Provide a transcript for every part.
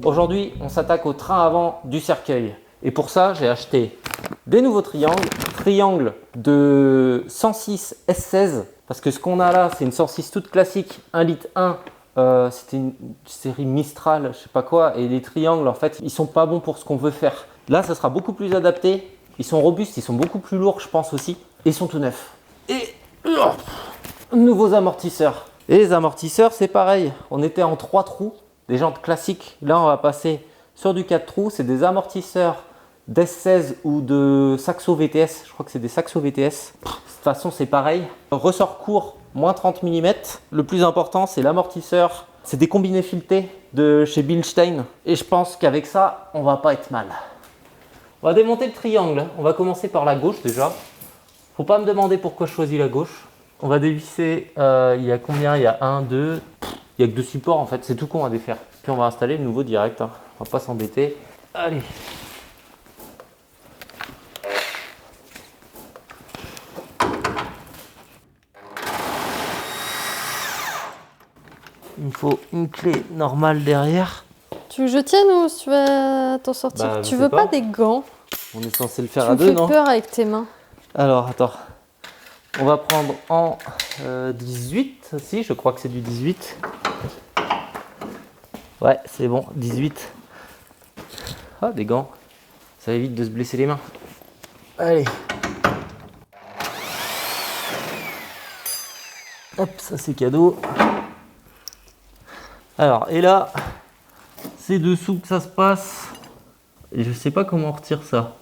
Aujourd'hui, on s'attaque au train avant du cercueil. Et pour ça, j'ai acheté des nouveaux triangles. Triangle de 106 S16. Parce que ce qu'on a là, c'est une 106 toute classique, 1 litre 1. C'était une série Mistral, je sais pas quoi. Et les triangles, en fait, ils sont pas bons pour ce qu'on veut faire. Là, ça sera beaucoup plus adapté. Ils sont robustes, ils sont beaucoup plus lourds, je pense aussi. Et ils sont tout neufs. Et nouveaux amortisseurs. Et les amortisseurs, c'est pareil. On était en 3 trous, des jantes classiques. Là, on va passer sur du 4 trous. C'est des amortisseurs d'S16 ou de Saxo VTS. Je crois que c'est des Saxo VTS. De toute façon, c'est pareil. Ressort court, moins 30 mm. Le plus important, c'est l'amortisseur. C'est des combinés filetés de chez Bilstein. Et je pense qu'avec ça, on va pas être mal. On va démonter le triangle. On va commencer par la gauche déjà. Faut pas me demander pourquoi je choisis la gauche. On va dévisser, il y a combien? Il y a 1, 2, il y a que 2 supports en fait, c'est tout con à défaire. Puis on va installer le nouveau direct, hein. On va pas s'embêter. Allez. Il me faut une clé normale derrière. Tu veux que je tienne ou tu vas t'en sortir? Bah, tu veux pas des gants? On est censé le faire à deux, non? Tu me fais peur avec tes mains. Alors, attends. On va prendre en 18, si, je crois que c'est du 18. Ouais, c'est bon, 18. Ah, des gants. Ça évite de se blesser les mains. Allez. Hop, ça c'est cadeau. Alors, et là, c'est dessous que ça se passe. Et je sais pas comment on retire ça.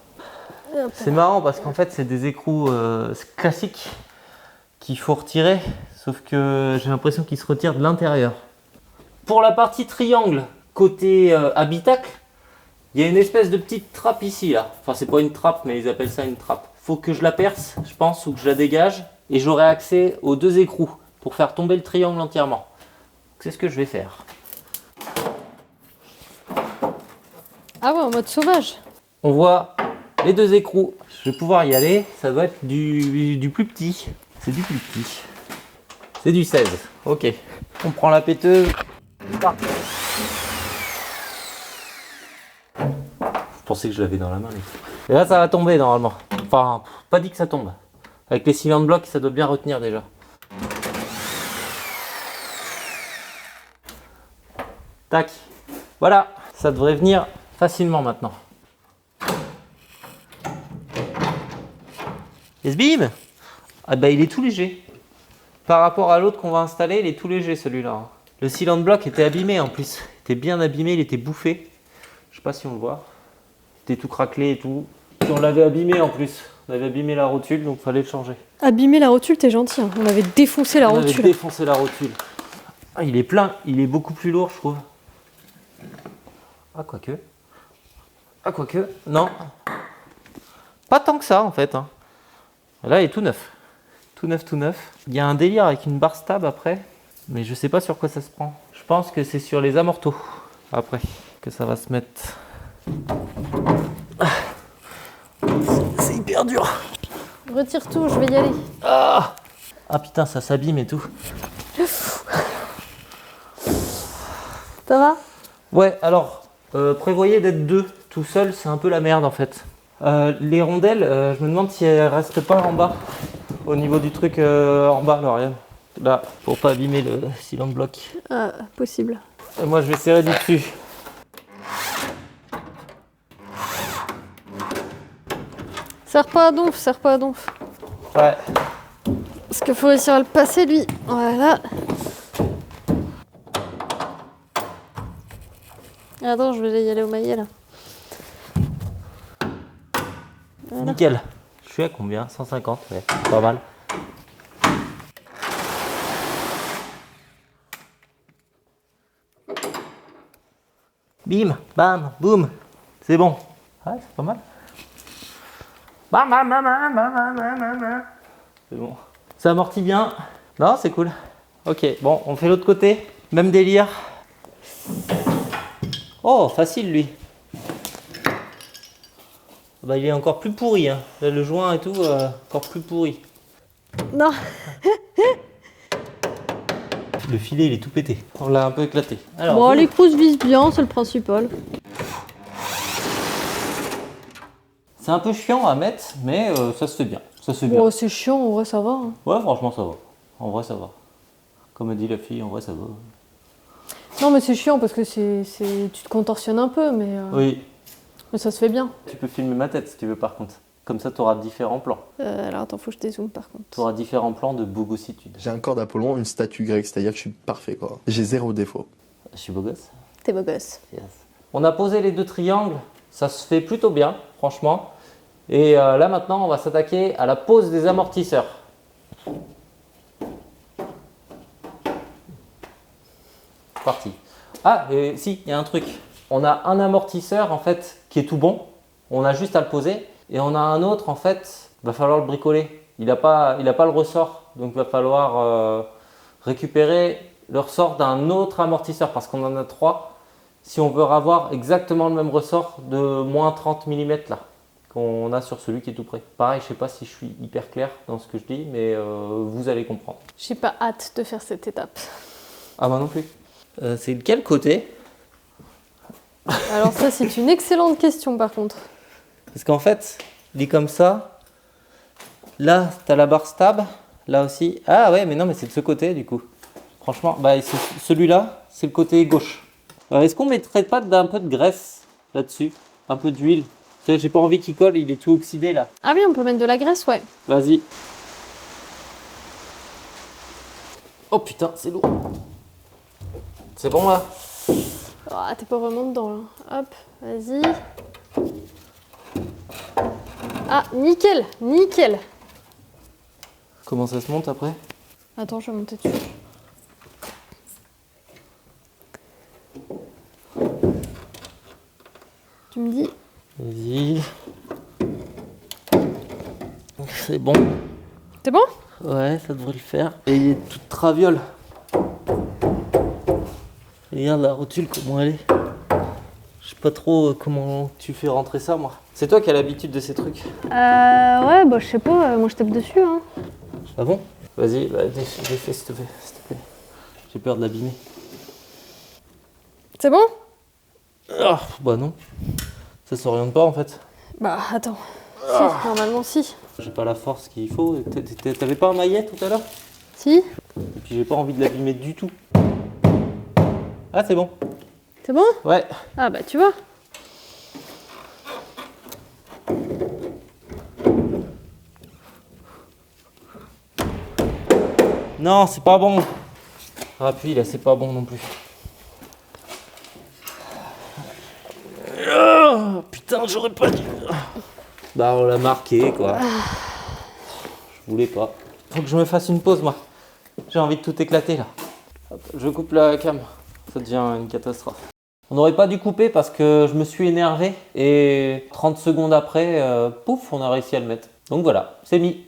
C'est marrant parce qu'en fait, c'est des écrous classiques qu'il faut retirer. Sauf que j'ai l'impression qu'ils se retirent de l'intérieur. Pour la partie triangle, côté habitacle, il y a une espèce de petite trappe ici, là. Enfin, c'est pas une trappe, mais ils appellent ça une trappe. Faut que je la perce, je pense, ou que je la dégage. Et j'aurai accès aux 2 écrous pour faire tomber le triangle entièrement. C'est ce que je vais faire. Ah ouais, en mode sauvage. On voit les 2 écrous. Je vais pouvoir y aller. Ça doit être du plus petit. C'est du plus petit. C'est du 16. Ok. On prend la péteuse. Je pensais que je l'avais dans la main. Et là, ça va tomber normalement. Enfin, pas dit que ça tombe. Avec les cylindres blocs, ça doit bien retenir déjà. Tac. Voilà. Ça devrait venir facilement maintenant. Et ce bim! Ah bah il est tout léger. Par rapport à l'autre qu'on va installer, il est tout léger celui-là. Le cylinder block était abîmé en plus. Il était bien abîmé, il était bouffé. Je sais pas si on le voit. Il était tout craquelé et tout. Et on l'avait abîmé en plus. On avait abîmé la rotule, donc il fallait le changer. Abîmer la rotule, t'es gentil. Hein. On avait défoncé la On rotule. avait défoncé la rotule. Ah, il est plein, il est beaucoup plus lourd, je trouve. Ah, quoique. Ah, quoique. Non. Pas tant que ça, en fait. Hein. Là, il est tout neuf. Tout neuf, tout neuf. Il y a un délire avec une barre stab après. Mais je sais pas sur quoi ça se prend. Je pense que c'est sur les amortos. Après, que ça va se mettre. C'est hyper dur. Retire tout, je vais y aller. Ah, putain, ça s'abîme et tout. Ça va? Ouais, alors, prévoyez d'être 2. Tout seul, c'est un peu la merde en fait. Les rondelles, je me demande si elles restent pas en bas. Au niveau du truc en bas, là, regarde. Là, pour pas abîmer le cylinder block. Ah, possible. Et moi, je vais serrer du dessus. Serre pas à donf, serre pas à donf. Ouais. Parce qu'il faut réussir à le passer, lui. Voilà. Attends, je vais y aller au maillet, là. Voilà. Nickel. Je suis à combien? 150, ouais. Pas mal. Bim, bam, boum. C'est bon. Ouais, c'est pas mal. Bam, bam, bam, bam, bam, bam, bam, bam. C'est bon. Ça amortit bien. Non, c'est cool. Ok, bon, on fait l'autre côté. Même délire. Oh, facile lui. Bah, il est encore plus pourri. Hein. Là, le joint et tout, encore plus pourri. Non. Le filet, il est tout pété. On l'a un peu éclaté. Alors, Bon, l'écrou se vise bien, c'est le principal. c'est un peu chiant à mettre, mais ça se fait bien. Ça se fait bien. Bon, c'est chiant, en vrai, ça va. Hein. Ouais, franchement, ça va. En vrai, ça va. Comme a dit la fille, en vrai, ça va. Non, mais c'est chiant parce que tu te contorsionnes un peu, Oui. mais ça se fait bien. Tu peux filmer ma tête si tu veux, par contre. Comme ça, tu auras différents plans. Alors attends, faut que je dézoome par contre. Tu auras différents plans de bogossitude. J'ai un corps d'Apollon, une statue grecque, c'est-à-dire que je suis parfait quoi. J'ai 0 défaut. Je suis beau gosse. T'es beau gosse. Yes. On a posé les 2 triangles. Ça se fait plutôt bien, franchement. Et là, maintenant, on va s'attaquer à la pose des amortisseurs. Parti. Ah, et si, il y a un truc. On a un amortisseur, en fait, qui est tout bon. On a juste à le poser. Et on a un autre, en fait, il va falloir le bricoler. Il n'a pas le ressort. Donc, il va falloir récupérer le ressort d'un autre amortisseur. Parce qu'on en a 3. Si on veut avoir exactement le même ressort de moins 30 mm là, qu'on a sur celui qui est tout près. Pareil, je ne sais pas si je suis hyper clair dans ce que je dis, mais vous allez comprendre. J'ai pas hâte de faire cette étape. Ah, moi non plus. C'est de quel côté? Alors ça, c'est une excellente question par contre. Parce qu'en fait, il est comme ça. Là, tu as la barre stab. Là aussi. Ah ouais, mais non, mais c'est de ce côté du coup. Franchement, bah, celui-là, c'est le côté gauche. Est-ce qu'on ne mettrait pas un peu de graisse là-dessus? Un peu d'huile? J'ai pas envie qu'il colle, il est tout oxydé là. Ah oui, on peut mettre de la graisse, ouais. Vas-y. Oh putain, c'est lourd. C'est bon là? Ah, t'es pas vraiment dedans là. Hop, vas-y. Ah, nickel, nickel. Comment ça se monte après? Attends, je vais monter dessus. Tu me dis? Vas-y. C'est bon. C'est bon? Ouais, ça devrait le faire. Et il est toute traviole. Regarde la rotule, comment elle est. Je sais pas trop comment tu fais rentrer ça, moi. C'est toi qui as l'habitude de ces trucs. Ouais, bah je sais pas, moi je tape dessus, hein. Ah bon? Vas-y, bah, défais s'il te plaît. J'ai peur de l'abîmer. C'est bon? Ah, bah non. Ça s'oriente pas en fait. Bah attends. Si, normalement si. J'ai pas la force qu'il faut. T'avais pas un maillet tout à l'heure? Si? Et puis j'ai pas envie de l'abîmer du tout. Ah, c'est bon. C'est bon? Ouais. Ah bah tu vois. Non, c'est pas bon. Appuie là, c'est pas bon non plus. Oh, putain, j'aurais pas dû. Bah, on l'a marqué quoi. Je voulais pas. Faut que je me fasse une pause, moi. J'ai envie de tout éclater là. Hop, je coupe la cam. Ça devient une catastrophe. On n'aurait pas dû couper parce que je me suis énervé et 30 secondes après, pouf, on a réussi à le mettre. Donc voilà, c'est mis.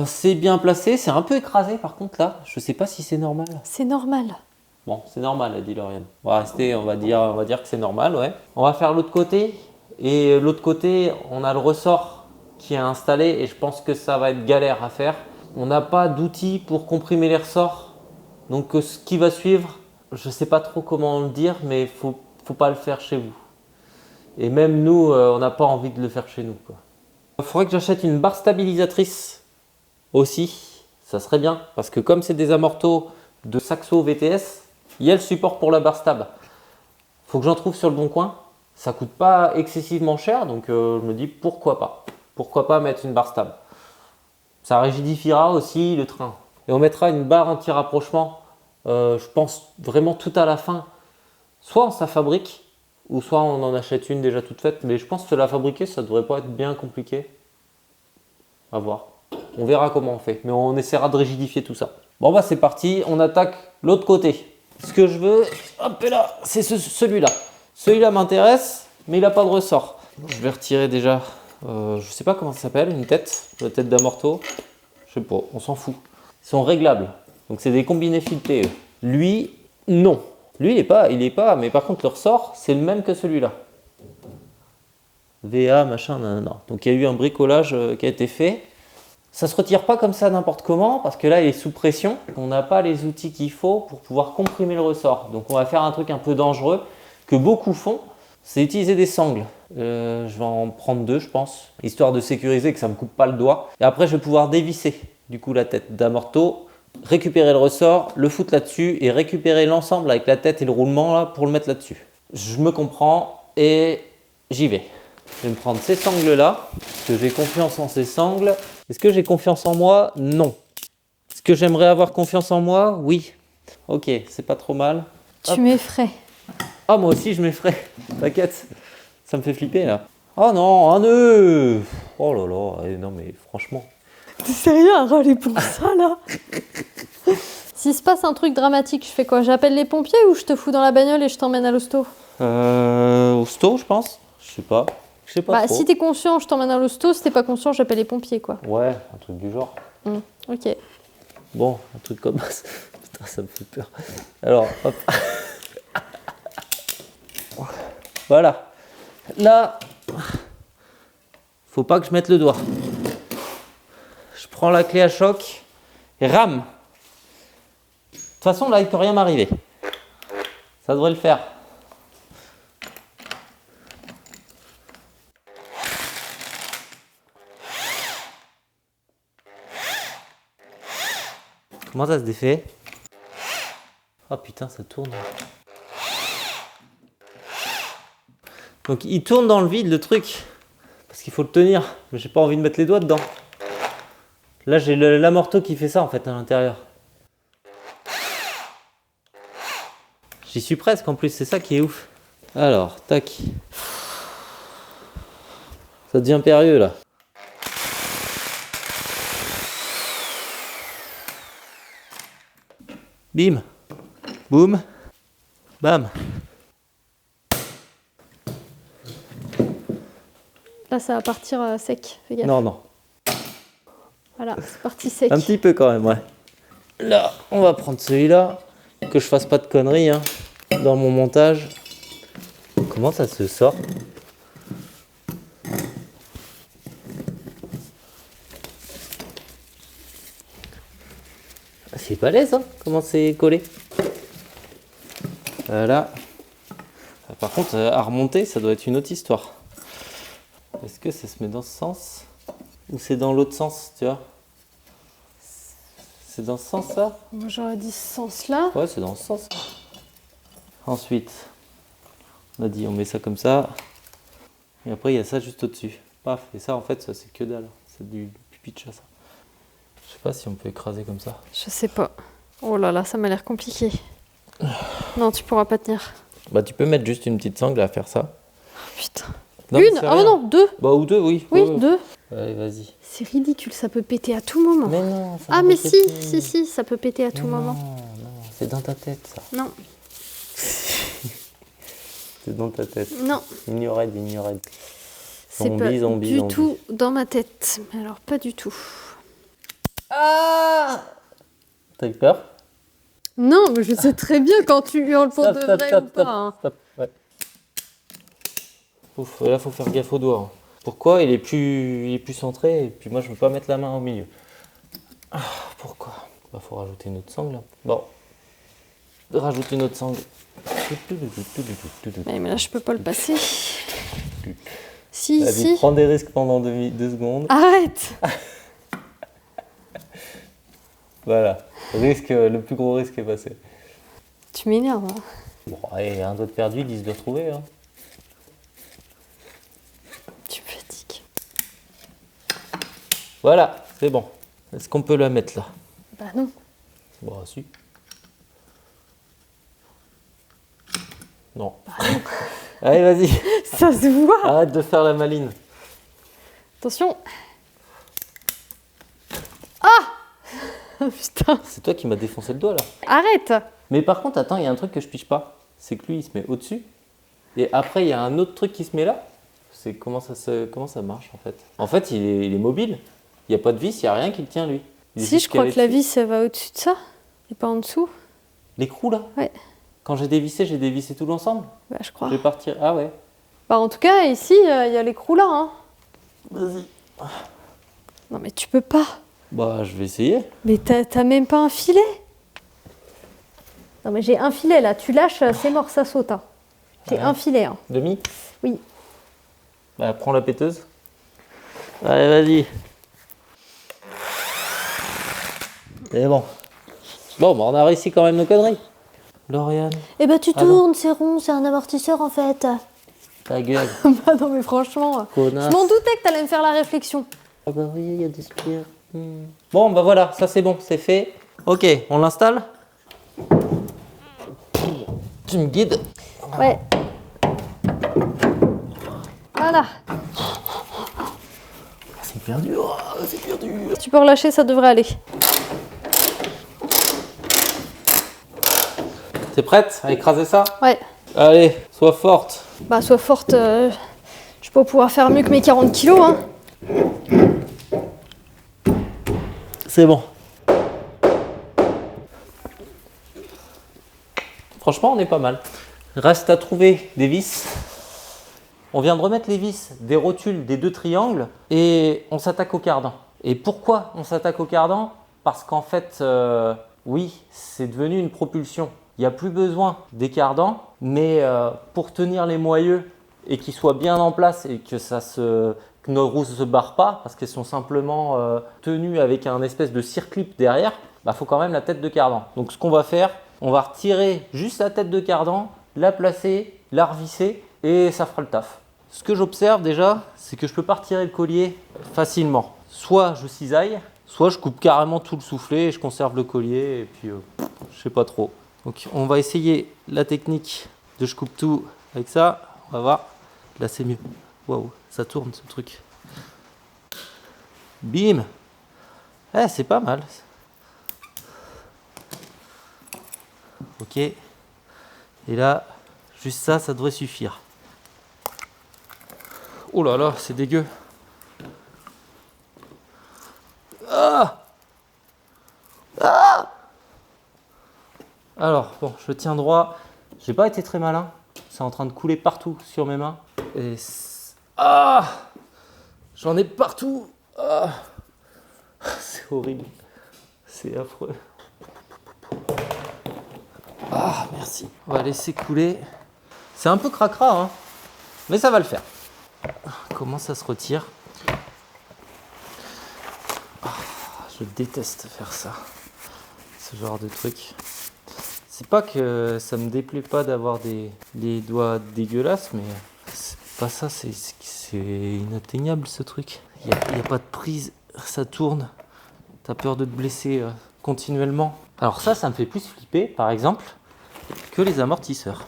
C'est bien placé, c'est un peu écrasé par contre là. Je sais pas si c'est normal. C'est normal. Bon, c'est normal, a dit Lauriane. On va rester, on va dire que c'est normal, ouais. On va faire l'autre côté. Et l'autre côté, on a le ressort qui est installé et je pense que ça va être galère à faire. On n'a pas d'outils pour comprimer les ressorts. Donc ce qui va suivre, je ne sais pas trop comment le dire, mais il faut pas le faire chez vous. Et même nous, on n'a pas envie de le faire chez nous, quoi. Il faudrait que j'achète une barre stabilisatrice aussi. Ça serait bien, parce que comme c'est des amortos de Saxo VTS, il y a le support pour la barre stab. Faut que j'en trouve sur le bon coin. Ça coûte pas excessivement cher, donc je me dis pourquoi pas. Pourquoi pas mettre une barre stab. Ça rigidifiera aussi le train. Et on mettra une barre anti-rapprochement, je pense vraiment tout à la fin. Soit on sa fabrique, ou soit on en achète une déjà toute faite. Mais je pense que la fabriquer, ça devrait pas être bien compliqué. À voir. On verra comment on fait, mais on essaiera de rigidifier tout ça. Bon bah c'est parti, on attaque l'autre côté. Ce que je veux, hop là, c'est celui-là. Celui-là m'intéresse, mais il n'a pas de ressort. Je vais retirer déjà, je sais pas comment ça s'appelle, une tête, la tête d'amorto. Je sais pas, on s'en fout. Ils sont réglables, donc c'est des combinés filetés. Eux. Lui, non. Lui, il est pas, mais par contre le ressort, c'est le même que celui-là. VA, machin, non. Donc il y a eu un bricolage qui a été fait. Ça se retire pas comme ça n'importe comment parce que là il est sous pression. On n'a pas les outils qu'il faut pour pouvoir comprimer le ressort. Donc on va faire un truc un peu dangereux que beaucoup font, c'est utiliser des sangles. Je vais en prendre 2 je pense, histoire de sécuriser que ça me coupe pas le doigt. Et après je vais pouvoir dévisser du coup la tête d'amorto, récupérer le ressort, le foutre là-dessus et récupérer l'ensemble avec la tête et le roulement là pour le mettre là-dessus. Je me comprends et j'y vais. Je vais me prendre ces sangles là, parce que j'ai confiance en ces sangles. Est-ce que j'ai confiance en moi? Non. Est-ce que j'aimerais avoir confiance en moi? Oui. Ok, c'est pas trop mal. Tu m'effraies. Ah, moi aussi je m'effraie. T'inquiète, ça me fait flipper là. Oh non, un nœud. Oh là là, non mais franchement. T'es sérieux à râler pour ça là? S'il se passe un truc dramatique, je fais quoi? J'appelle les pompiers ou je te fous dans la bagnole et je t'emmène à l'hosto? Hosto, je pense. Je sais pas. Je sais pas Bah, trop. si t'es conscient, je t'emmène à l'hosto. Si t'es pas conscient, j'appelle les pompiers, quoi. Ouais, un truc du genre. Ok. Bon, un truc comme ça. Putain, ça me fait peur. Alors, hop. Voilà. Là, faut pas que je mette le doigt. Je prends la clé à choc et rame. De toute façon, là, il peut rien m'arriver. Ça devrait le faire. Comment ça se défait? Oh putain, ça tourne. Donc il tourne dans le vide le truc. Parce qu'il faut le tenir. Mais j'ai pas envie de mettre les doigts dedans. Là j'ai l'amorto qui fait ça en fait à l'intérieur. J'y suis presque en plus, c'est ça qui est ouf. Alors, tac. Ça devient périlleux là. Bim. Boum. Bam. Là, ça va partir sec. Fais gaffe. Non, non. Voilà, c'est parti sec. Un petit peu quand même, ouais. Là, on va prendre celui-là. Que je fasse pas de conneries hein, dans mon montage. Comment ça se sort? C'est balèze, hein, comment c'est collé. Voilà. Par contre, à remonter, ça doit être une autre histoire. Est-ce que ça se met dans ce sens? Ou c'est dans l'autre sens, tu vois? C'est dans ce sens-là? Moi, j'aurais dit ce sens-là. Ouais, c'est dans ce sens. Ensuite, on a dit, on met ça comme ça. Et après, il y a ça juste au-dessus. Paf. Et ça, en fait, ça, c'est que dalle. C'est du pipi de chat, ça. Je sais pas si on peut écraser comme ça. Je sais pas. Oh là là, ça m'a l'air compliqué. Non, tu pourras pas tenir. Bah, tu peux mettre juste une petite sangle à faire ça. Oh, putain. Non, mais Une? c'est Ah rien. non, 2. Bah, ou 2, oui. Oui, Ouais, ouais. 2. Allez, vas-y. C'est ridicule, ça peut péter à tout moment. Mais non. ça Ah, va mais pas si, péter. si, ça peut péter à tout moment. Non, c'est dans ta tête, ça. Non, C'est dans ta tête. non, Ignorade. c'est pas du tout dans ma tête. Mais alors, pas du tout. Ah! T'as eu peur? Non, mais je sais très bien quand tu hurles pour de vrai ou pas. Hein. Stop. Ouais. Ouf, là, faut faire gaffe aux doigts. Hein. Pourquoi il est plus centré et puis moi, je veux pas mettre la main au milieu. Ah, pourquoi? Bah, faut rajouter une autre sangle. Là. Bon. Rajoute une autre sangle. Mais là, je peux pas le passer. Si, Vas-y, si. prends des risques pendant 2 secondes. Arrête. Voilà. Le plus gros risque est passé. Tu m'énerves. Hein. Bon, allez, un doigt de perdu, 10 de retrouvé. Hein. Tu me fatigues. Voilà, c'est bon. Est-ce qu'on peut la mettre là? Bah non. Bon, si. Non. Allez, vas-y. Ça se voit. Arrête de faire la maline. Attention. Ah. Putain. C'est toi qui m'as défoncé le doigt là. Arrête. Mais par contre, attends, il y a un truc que je pige pas. C'est que lui, il se met au-dessus. Et après, il y a un autre truc qui se met là. C'est comment ça marche en fait. En fait, il est mobile. Il n'y a pas de vis, il n'y a rien qui le tient lui. Il est Si, juste je crois calé que la dessus. vis, elle va au-dessus de ça. Et pas en dessous. L'écrou là. Ouais. Quand j'ai dévissé tout l'ensemble. Bah, je crois. Je vais partir. Ah ouais. Bah, en tout cas, ici, il y a l'écrou là. Hein. Vas-y. Non, mais tu peux pas. Bah, je vais essayer. Mais t'as même pas un filet? Non mais j'ai un filet là, tu lâches, c'est mort, ça saute. Hein. J'ai un filet. Hein. Demi? Oui. Bah, prends la péteuse. Allez, vas-y. C'est bon. Bon, bah, on a réussi quand même nos conneries. Lauriane, Eh ben tu Ah non. tournes, c'est rond, c'est un amortisseur en fait. ta gueule, Bah non mais franchement, connasse. je m'en doutais que t'allais me faire la réflexion. Ah bah oui, il y a des spires. Bon, bah voilà, ça c'est bon, c'est fait. Ok, on l'installe. Tu me guides. Ouais. Voilà. C'est hyper dur, c'est hyper dur. Tu peux relâcher, ça devrait aller. T'es prête à écraser ça? Ouais. Allez, sois forte. Bah sois forte, je vais pas pouvoir faire mieux que mes 40 kilos. Hein. C'est bon. Franchement, on est pas mal. Reste à trouver des vis. On vient de remettre les vis des rotules des deux triangles et on s'attaque au cardan. Et pourquoi on s'attaque au cardan? Parce qu'en fait, oui, c'est devenu une propulsion. Il n'y a plus besoin des cardans, mais pour tenir les moyeux et qu'ils soient bien en place et que nos roues ne se barrent pas, parce qu'elles sont simplement tenues avec un espèce de circlip derrière, bah, faut quand même la tête de cardan. Donc ce qu'on va faire, on va retirer juste la tête de cardan, la placer, la revisser et ça fera le taf. Ce que j'observe déjà, c'est que je peux pas retirer le collier facilement. Soit je cisaille, soit je coupe carrément tout le soufflet et je conserve le collier et puis je sais pas trop. Donc on va essayer la technique de je coupe tout avec ça. On va voir. Là c'est mieux. Waouh, ça tourne ce truc. Bim. Eh, c'est pas mal. Ok. Et là, juste ça, ça devrait suffire. Oh là là, c'est dégueu. Ah! Ah! Alors, bon, je tiens droit. J'ai pas été très malin. C'est en train de couler partout sur mes mains. Et ah! J'en ai partout. Ah! C'est horrible. C'est affreux. Ah, merci. On va laisser couler. C'est un peu cracra, hein, mais ça va le faire. Comment ça se retire? Ah, je déteste faire ça. Ce genre de truc. C'est pas que ça me déplaît pas d'avoir des doigts dégueulasses, mais c'est pas ça, c'est inatteignable ce truc. Il n'y a pas de prise, ça tourne. T'as peur de te blesser continuellement. Alors ça me fait plus flipper, par exemple, que les amortisseurs.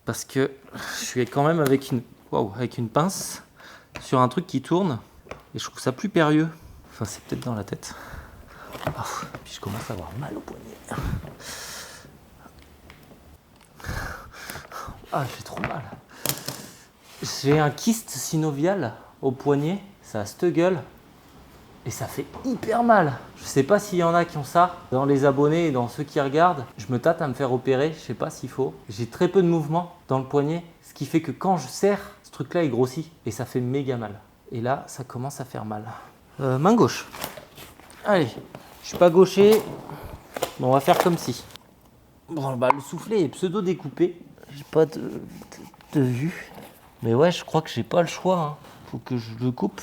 Parce que je suis quand même avec une pince sur un truc qui tourne et je trouve ça plus périlleux. Enfin, c'est peut-être dans la tête. Ah, puis je commence à avoir mal au poignet. Ah, j'ai trop mal. J'ai un kyste synovial au poignet, ça a cette gueule et ça fait hyper mal. Je sais pas s'il y en a qui ont ça. Dans les abonnés et dans ceux qui regardent, je me tâte à me faire opérer, je sais pas s'il faut. J'ai très peu de mouvement dans le poignet, ce qui fait que quand je serre, ce truc-là il grossit et ça fait méga mal. Et là, ça commence à faire mal. Main gauche. Allez, je suis pas gaucher. Bon, on va faire comme si. Bon, bah le soufflet est pseudo découpé. J'ai pas de vue. Mais ouais, je crois que j'ai pas le choix. Hein. Faut que je le coupe.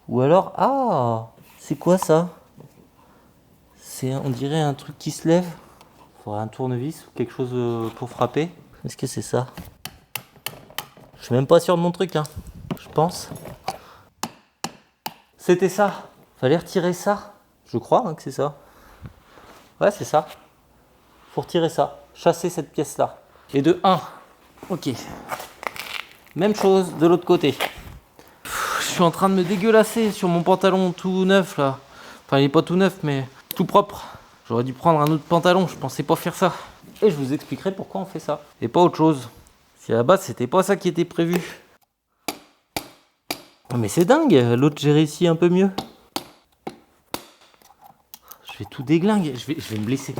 Ou alors, ah, c'est quoi ça? On dirait un truc qui se lève. Il faudrait un tournevis ou quelque chose pour frapper. Est-ce que c'est ça? Je suis même pas sûr de mon truc, hein. Je pense. C'était ça. Fallait retirer ça. Je crois hein, que c'est ça. Ouais, c'est ça. Faut retirer ça. Chasser cette pièce-là. Et de 1. Ok. Même chose de l'autre côté. Je suis en train de me dégueulasser sur mon pantalon tout neuf là. Enfin, il est pas tout neuf, mais tout propre. J'aurais dû prendre un autre pantalon, je pensais pas faire ça. Et je vous expliquerai pourquoi on fait ça. Et pas autre chose. Si à la base, c'était pas ça qui était prévu. Mais c'est dingue, l'autre j'ai réussi un peu mieux. Je vais tout déglinguer, je vais me blesser.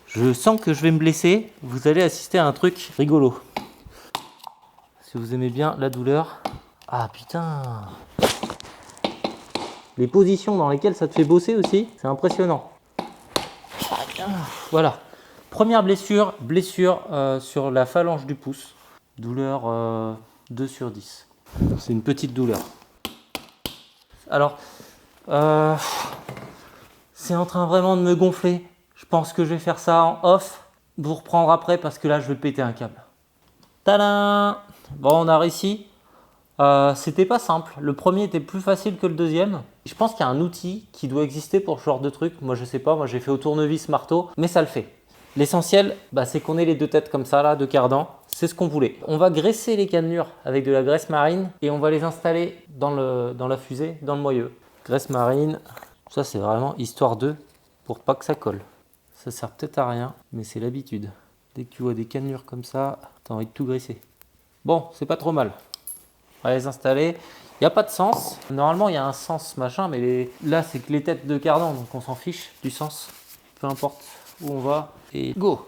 Je sens que je vais me blesser. Vous allez assister à un truc rigolo. Si vous aimez bien la douleur. Ah putain. les positions dans lesquelles ça te fait bosser aussi, c'est impressionnant. Voilà. Première blessure, sur la phalange du pouce. Douleur 2 sur 10. C'est une petite douleur. Alors, c'est en train vraiment de me gonfler. Je pense que je vais faire ça en off, vous reprendre après parce que là je vais péter un câble. Tadam! Bon, on a réussi. C'était pas simple. Le premier était plus facile que le deuxième. Je pense qu'il y a un outil qui doit exister pour ce genre de truc. Moi je sais pas, moi j'ai fait au tournevis marteau, mais ça le fait. L'essentiel, c'est qu'on ait les deux têtes comme ça là, de cardan. C'est ce qu'on voulait. On va graisser les cannelures avec de la graisse marine et on va les installer dans la fusée, dans le moyeu. Graisse marine, ça c'est vraiment histoire d'eux pour pas que ça colle. Ça sert peut-être à rien, mais c'est l'habitude. Dès que tu vois des cannelures comme ça, t'as envie de tout graisser. Bon, c'est pas trop mal. On va les installer. Il n'y a pas de sens. Normalement, il y a un sens machin, mais là, c'est que les têtes de cardan, donc on s'en fiche du sens. Peu importe où on va. Et go!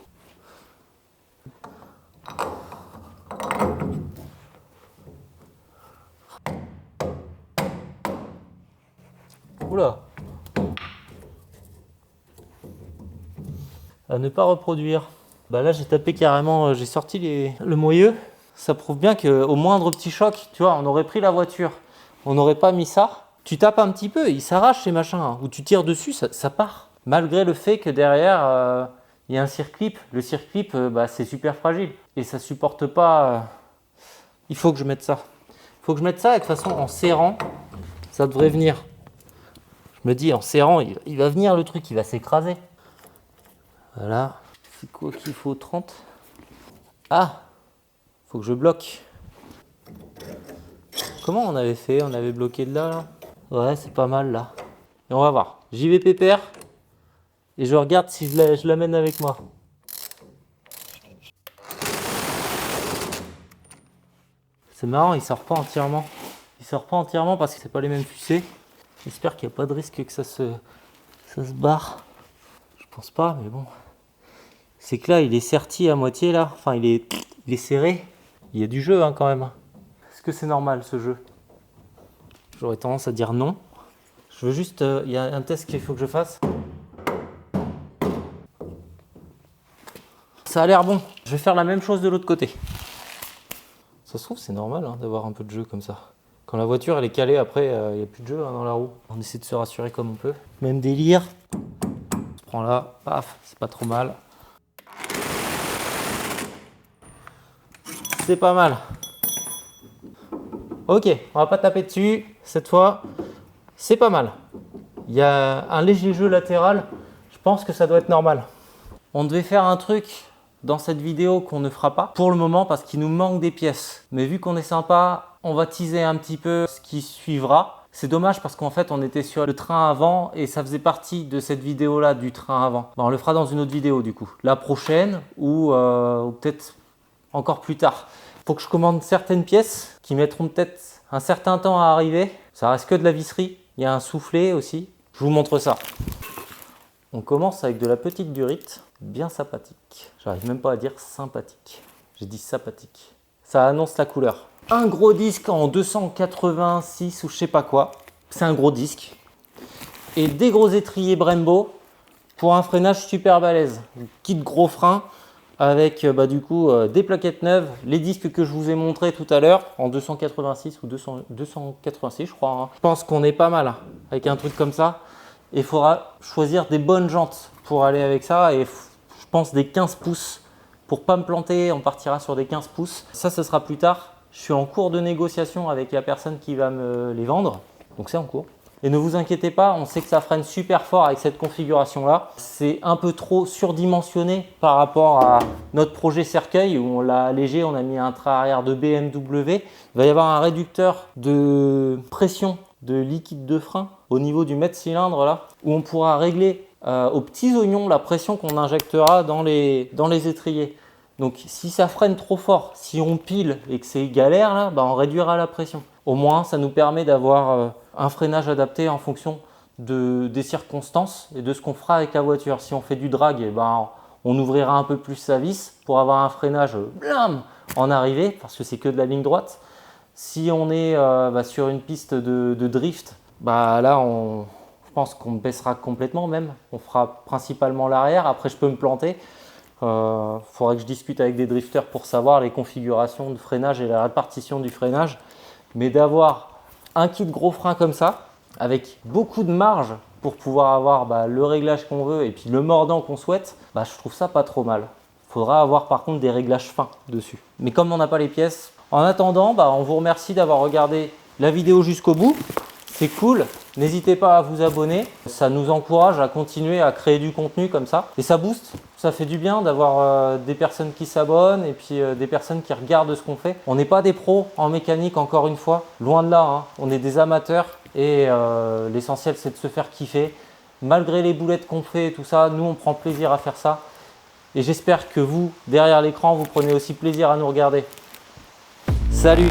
Oula! À ne pas reproduire. Là, j'ai tapé carrément, j'ai sorti le moyeu. Ça prouve bien qu'au moindre petit choc, tu vois, on aurait pris la voiture, on n'aurait pas mis ça. Tu tapes un petit peu, il s'arrache ces machins, hein. Ou tu tires dessus, ça part. Malgré le fait que derrière, il y a un circlip. Le circlip, c'est super fragile et ça supporte pas. Il faut que je mette ça. Il faut que je mette ça et de toute façon, en serrant, ça devrait venir. Je me dis, en serrant, il va venir le truc, il va s'écraser. Voilà. C'est quoi qu'il faut? 30? Ah! Faut que je bloque. Comment on avait fait? On avait bloqué de là? Ouais, c'est pas mal là. Et on va voir. J'y vais pépère. Et je regarde si je l'amène avec moi. C'est marrant, il sort pas entièrement. Il sort pas entièrement parce que c'est pas les mêmes pucées. J'espère qu'il n'y a pas de risque que ça se barre. Je pense pas, mais bon. C'est que là, il est serti à moitié là. Enfin, il est serré. Il y a du jeu quand même. Est-ce que c'est normal ce jeu? J'aurais tendance à dire non. Je veux juste... il y a un test qu'il faut que je fasse. Ça a l'air bon. Je vais faire la même chose de l'autre côté. Ça se trouve, c'est normal d'avoir un peu de jeu comme ça. Quand la voiture elle est calée, après, il n'y a plus de jeu dans la roue. On essaie de se rassurer comme on peut. Même délire. On se prend là. Paf, c'est pas trop mal. C'est pas mal. Ok, on va pas taper dessus. Cette fois, c'est pas mal. Il y a un léger jeu latéral. Je pense que ça doit être normal. On devait faire un truc dans cette vidéo qu'on ne fera pas pour le moment parce qu'il nous manque des pièces. Mais vu qu'on est sympa, on va teaser un petit peu ce qui suivra. C'est dommage parce qu'en fait, on était sur le train avant et ça faisait partie de cette vidéo-là du train avant. On le fera dans une autre vidéo du coup. La prochaine ou peut-être encore plus tard. Il faut que je commande certaines pièces qui mettront peut-être un certain temps à arriver. Ça reste que de la visserie. Il y a un soufflet aussi. Je vous montre ça. On commence avec de la petite durite, bien sympathique. J'arrive même pas à dire sympathique. J'ai dit sympathique. Ça annonce la couleur. Un gros disque en 286 ou je sais pas quoi. C'est un gros disque. Et des gros étriers Brembo pour un freinage super balèze. Kit gros frein. Avec des plaquettes neuves, les disques que je vous ai montrés tout à l'heure en 286 ou 286 je crois. Je pense qu'on est pas mal avec un truc comme ça. Et il faudra choisir des bonnes jantes pour aller avec ça. Et je pense des 15 pouces. Pour pas me planter, on partira sur des 15 pouces. Ça, ce sera plus tard. Je suis en cours de négociation avec la personne qui va me les vendre. Donc c'est en cours. Et ne vous inquiétez pas, on sait que ça freine super fort avec cette configuration-là. C'est un peu trop surdimensionné par rapport à notre projet cercueil où on l'a allégé, on a mis un train arrière de BMW. Il va y avoir un réducteur de pression de liquide de frein au niveau du mètre cylindre là, où on pourra régler aux petits oignons la pression qu'on injectera dans les étriers. Donc si ça freine trop fort, si on pile et que c'est galère là, on réduira la pression. Au moins ça nous permet d'avoir un freinage adapté en fonction des circonstances et de ce qu'on fera avec la voiture. Si on fait du drag, on ouvrira un peu plus sa vis pour avoir un freinage blam en arrivée parce que c'est que de la ligne droite. Si on est sur une piste de drift, Bah là, je pense qu'on baissera complètement même. On fera principalement l'arrière. Après, je peux me planter. Faudrait que je discute avec des drifters pour savoir les configurations de freinage et la répartition du freinage. Mais d'avoir un kit gros frein comme ça, avec beaucoup de marge pour pouvoir avoir le réglage qu'on veut et puis le mordant qu'on souhaite, je trouve ça pas trop mal. Il faudra avoir par contre des réglages fins dessus. Mais comme on n'a pas les pièces, en attendant, on vous remercie d'avoir regardé la vidéo jusqu'au bout. C'est cool. N'hésitez pas à vous abonner. Ça nous encourage à continuer à créer du contenu comme ça. Et ça booste. Ça fait du bien d'avoir des personnes qui s'abonnent et puis des personnes qui regardent ce qu'on fait. On n'est pas des pros en mécanique, encore une fois. Loin de là, hein. On est des amateurs et l'essentiel, c'est de se faire kiffer. Malgré les boulettes qu'on fait et tout ça, nous, on prend plaisir à faire ça. Et j'espère que vous, derrière l'écran, vous prenez aussi plaisir à nous regarder. Salut!